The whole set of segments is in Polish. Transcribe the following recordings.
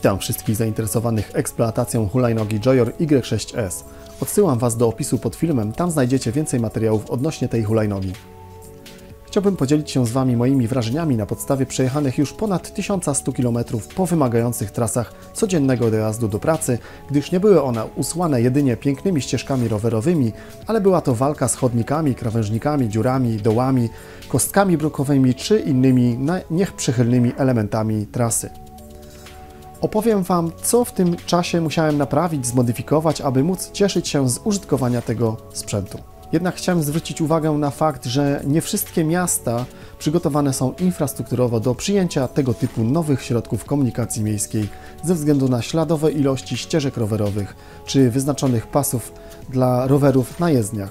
Witam wszystkich zainteresowanych eksploatacją hulajnogi Joyor Y6S. Odsyłam Was do opisu pod filmem, tam znajdziecie więcej materiałów odnośnie tej hulajnogi. Chciałbym podzielić się z Wami moimi wrażeniami na podstawie przejechanych już ponad 1100 km po wymagających trasach codziennego dojazdu do pracy, gdyż nie były one usłane jedynie pięknymi ścieżkami rowerowymi, ale była to walka z chodnikami, krawężnikami, dziurami, dołami, kostkami brukowymi czy innymi nieprzychylnymi elementami trasy. Opowiem Wam, co w tym czasie musiałem naprawić, zmodyfikować, aby móc cieszyć się z użytkowania tego sprzętu. Jednak chciałem zwrócić uwagę na fakt, że nie wszystkie miasta przygotowane są infrastrukturowo do przyjęcia tego typu nowych środków komunikacji miejskiej ze względu na śladowe ilości ścieżek rowerowych czy wyznaczonych pasów dla rowerów na jezdniach.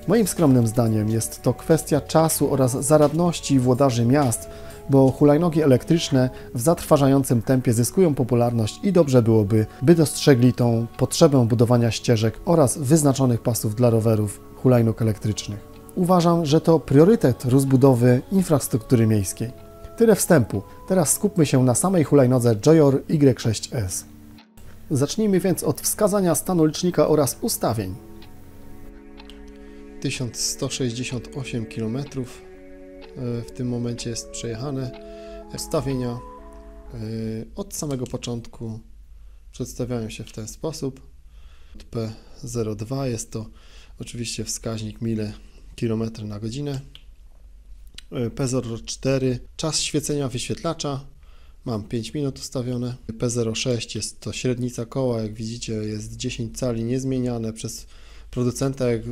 Moim skromnym zdaniem jest to kwestia czasu oraz zaradności włodarzy miast, bo hulajnogi elektryczne w zatrważającym tempie zyskują popularność i dobrze byłoby, by dostrzegli tą potrzebę budowania ścieżek oraz wyznaczonych pasów dla rowerów hulajnóg elektrycznych. Uważam, że to priorytet rozbudowy infrastruktury miejskiej. Tyle wstępu, teraz skupmy się na samej hulajnodze Joyor Y6S. Zacznijmy więc od wskazania stanu licznika oraz ustawień. 1168 km w tym momencie jest przejechane. Ustawienia od samego początku przedstawiają się w ten sposób. P02 jest to oczywiście wskaźnik mile kilometry na godzinę. P04 czas świecenia wyświetlacza, mam 5 minut ustawione. P06 jest to średnica koła, jak widzicie jest 10 cali niezmieniane przez producenta. Jak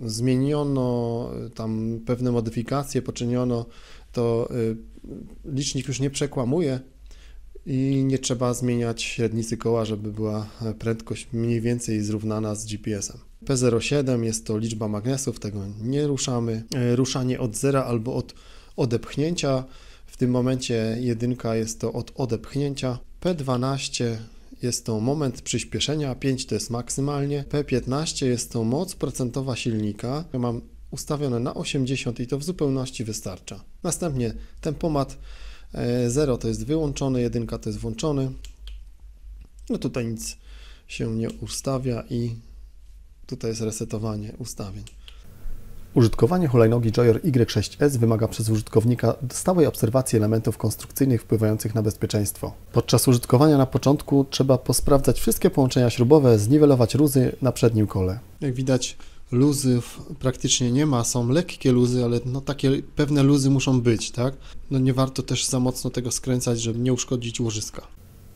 zmieniono tam pewne modyfikacje, poczyniono, to licznik już nie przekłamuje i nie trzeba zmieniać średnicy koła, żeby była prędkość mniej więcej zrównana z GPS-em. P07 jest to liczba magnesów, tego nie ruszamy. Ruszanie od zera albo od odepchnięcia. W tym momencie jedynka jest to od odepchnięcia. P12 jest to moment przyspieszenia, 5 to jest maksymalnie. P15 jest to moc procentowa silnika. Ja mam ustawione na 80 i to w zupełności wystarcza. Następnie tempomat 0 to jest wyłączony, 1 to jest włączony. No tutaj nic się nie ustawia i tutaj jest resetowanie ustawień. Użytkowanie hulajnogi Joyor Y6S wymaga przez użytkownika stałej obserwacji elementów konstrukcyjnych wpływających na bezpieczeństwo. Podczas użytkowania na początku trzeba posprawdzać wszystkie połączenia śrubowe, zniwelować luzy na przednim kole. Jak widać, luzów praktycznie nie ma, są lekkie luzy, ale no takie pewne luzy muszą być, tak? No nie warto też za mocno tego skręcać, żeby nie uszkodzić łożyska.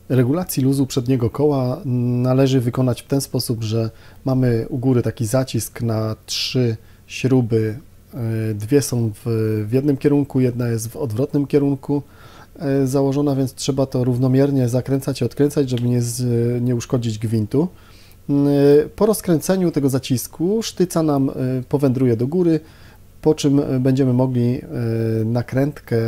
Regulacji luzu przedniego koła należy wykonać w ten sposób, że mamy u góry taki zacisk na 3 śruby, dwie są w jednym kierunku, jedna jest w odwrotnym kierunku założona, więc trzeba to równomiernie zakręcać i odkręcać, żeby nie uszkodzić gwintu. Po rozkręceniu tego zacisku sztyca nam powędruje do góry, po czym będziemy mogli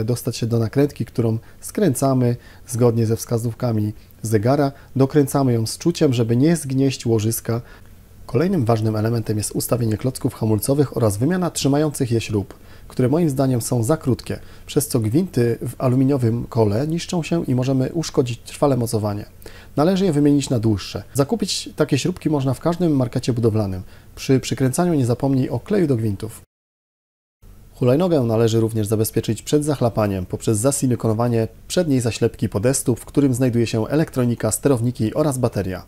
dostać się do nakrętki, którą skręcamy zgodnie ze wskazówkami zegara, dokręcamy ją z czuciem, żeby nie zgnieść łożyska. Kolejnym ważnym elementem jest ustawienie klocków hamulcowych oraz wymiana trzymających je śrub, które moim zdaniem są za krótkie, przez co gwinty w aluminiowym kole niszczą się i możemy uszkodzić trwale mocowanie. Należy je wymienić na dłuższe. Zakupić takie śrubki można w każdym markecie budowlanym. Przy przykręcaniu nie zapomnij o kleju do gwintów. Hulajnogę należy również zabezpieczyć przed zachlapaniem poprzez zasilikonowanie przedniej zaślepki podestu, w którym znajduje się elektronika, sterowniki oraz bateria.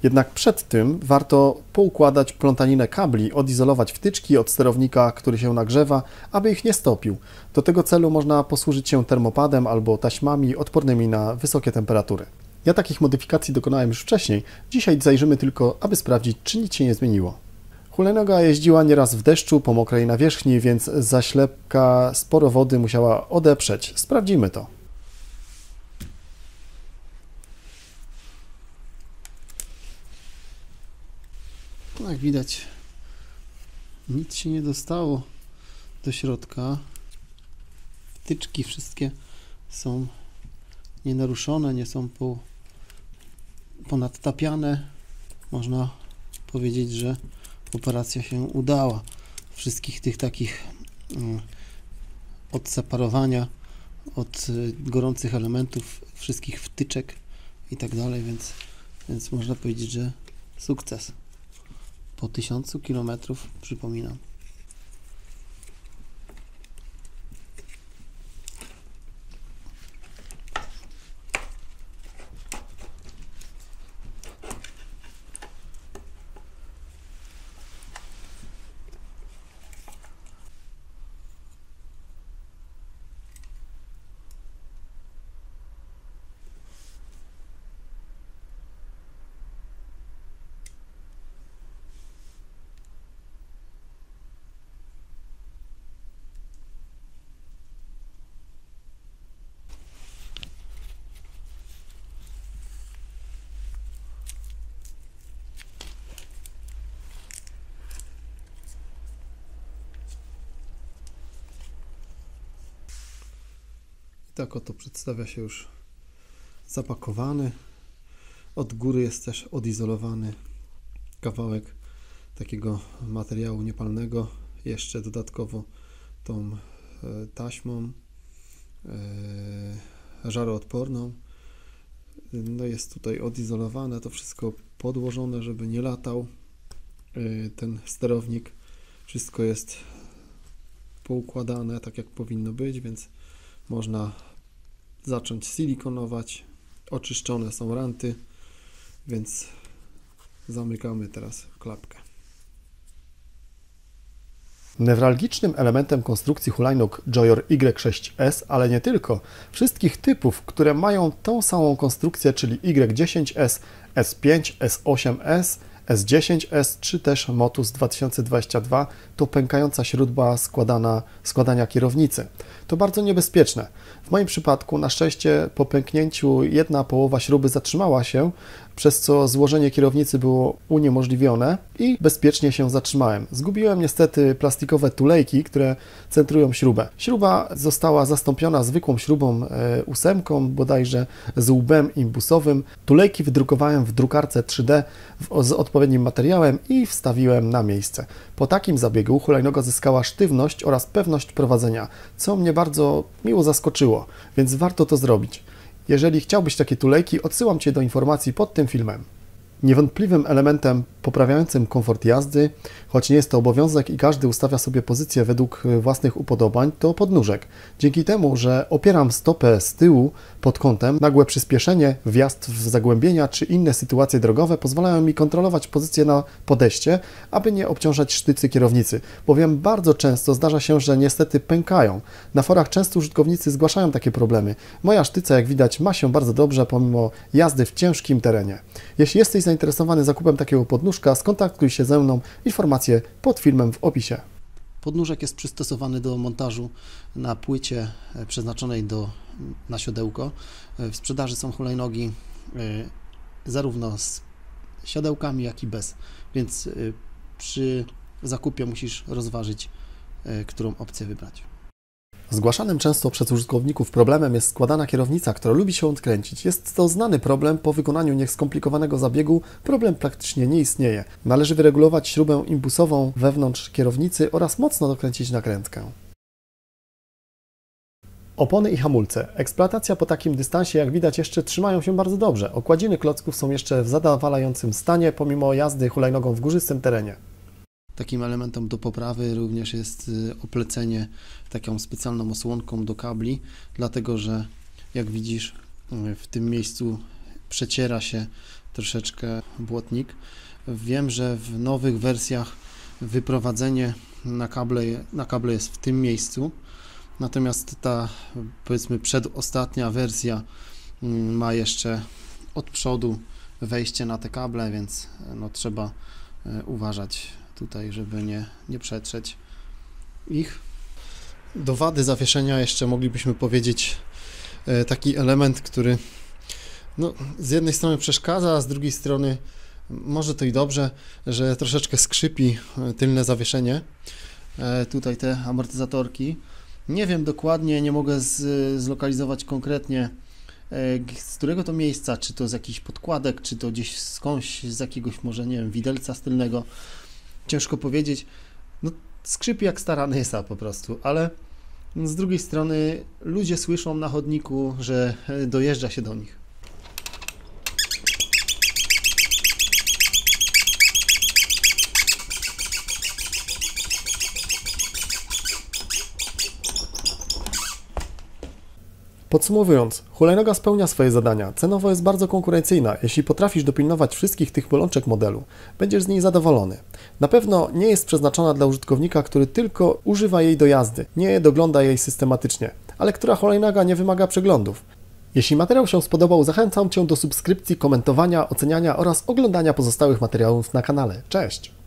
Jednak przed tym warto poukładać plątaninę kabli, odizolować wtyczki od sterownika, który się nagrzewa, aby ich nie stopił. Do tego celu można posłużyć się termopadem albo taśmami odpornymi na wysokie temperatury. Ja takich modyfikacji dokonałem już wcześniej, dzisiaj zajrzymy tylko, aby sprawdzić, czy nic się nie zmieniło. Hulajnoga jeździła nieraz w deszczu po mokrej nawierzchni, więc zaślepka sporo wody musiała odeprzeć. Sprawdzimy to. Jak widać, nic się nie dostało do środka. Wtyczki wszystkie są nienaruszone, nie są ponadtapiane. Można powiedzieć, że operacja się udała. Wszystkich tych takich odseparowania od gorących elementów, wszystkich wtyczek i tak dalej, więc można powiedzieć, że sukces. Po 1000 km, przypominam. Tak oto przedstawia się już zapakowany. Od góry jest też odizolowany kawałek takiego materiału niepalnego. Jeszcze dodatkowo tą taśmą żaroodporną. No jest tutaj odizolowane, to wszystko podłożone, żeby nie latał ten sterownik. Wszystko jest poukładane tak jak powinno być, więc można zacząć silikonować. Oczyszczone są ranty, więc zamykamy teraz klapkę. Newralgicznym elementem konstrukcji hulajnóg Joyor Y6S, ale nie tylko, wszystkich typów, które mają tą samą konstrukcję, czyli Y10S, S5, S8S, S10S czy też Motus 2022, to pękająca śruba składania kierownicy. To bardzo niebezpieczne. W moim przypadku na szczęście po pęknięciu jedna połowa śruby zatrzymała się, przez co złożenie kierownicy było uniemożliwione i bezpiecznie się zatrzymałem. Zgubiłem niestety plastikowe tulejki, które centrują śrubę. Śruba została zastąpiona zwykłą śrubą 8, bodajże z łbem imbusowym. Tulejki wydrukowałem w drukarce 3D z odpowiednim materiałem i wstawiłem na miejsce. Po takim zabiegu hulajnoga zyskała sztywność oraz pewność prowadzenia, co mnie bardzo miło zaskoczyło, więc warto to zrobić. Jeżeli chciałbyś takie tulejki, odsyłam Cię do informacji pod tym filmem. Niewątpliwym elementem poprawiającym komfort jazdy, choć nie jest to obowiązek i każdy ustawia sobie pozycję według własnych upodobań, to podnóżek. Dzięki temu, że opieram stopę z tyłu pod kątem, nagłe przyspieszenie, wjazd w zagłębienia czy inne sytuacje drogowe pozwalają mi kontrolować pozycję na podejście, aby nie obciążać sztycy kierownicy, bowiem bardzo często zdarza się, że niestety pękają. Na forach często użytkownicy zgłaszają takie problemy. Moja sztyca, jak widać, ma się bardzo dobrze pomimo jazdy w ciężkim terenie. Jeśli jesteś zainteresowany zakupem takiego podnóżka, skontaktuj się ze mną. Informacje pod filmem w opisie. Podnóżek jest przystosowany do montażu na płycie przeznaczonej na siodełko. W sprzedaży są hulajnogi zarówno z siodełkami, jak i bez, więc przy zakupie musisz rozważyć, którą opcję wybrać. Zgłaszanym często przez użytkowników problemem jest składana kierownica, która lubi się odkręcić. Jest to znany problem, po wykonaniu nieskomplikowanego zabiegu problem praktycznie nie istnieje. Należy wyregulować śrubę imbusową wewnątrz kierownicy oraz mocno dokręcić nakrętkę. Opony i hamulce. Eksploatacja po takim dystansie, jak widać, jeszcze trzymają się bardzo dobrze. Okładziny klocków są jeszcze w zadowalającym stanie, pomimo jazdy hulajnogą w górzystym terenie. Takim elementem do poprawy również jest oplecenie taką specjalną osłonką do kabli, dlatego że jak widzisz w tym miejscu przeciera się troszeczkę błotnik. Wiem, że w nowych wersjach wyprowadzenie na kable jest w tym miejscu, natomiast ta, powiedzmy, przedostatnia wersja ma jeszcze od przodu wejście na te kable, więc no, trzeba uważać tutaj, żeby nie przetrzeć ich. Do wady zawieszenia jeszcze moglibyśmy powiedzieć taki element, który no, z jednej strony przeszkadza, a z drugiej strony może to i dobrze, że troszeczkę skrzypi tylne zawieszenie. Tutaj te amortyzatorki. Nie wiem dokładnie, nie mogę zlokalizować konkretnie z którego to miejsca, czy to z jakichś podkładek, czy to gdzieś skądś z jakiegoś może, nie wiem, widelca stylnego. Ciężko powiedzieć, no skrzypi jak stara Nysa po prostu, ale z drugiej strony ludzie słyszą na chodniku, że dojeżdża się do nich. Podsumowując, hulajnoga spełnia swoje zadania, cenowo jest bardzo konkurencyjna. Jeśli potrafisz dopilnować wszystkich tych bolączek modelu, będziesz z niej zadowolony. Na pewno nie jest przeznaczona dla użytkownika, który tylko używa jej do jazdy, nie dogląda jej systematycznie, ale która hulajnoga nie wymaga przeglądów. Jeśli materiał się spodobał, zachęcam Cię do subskrypcji, komentowania, oceniania oraz oglądania pozostałych materiałów na kanale. Cześć!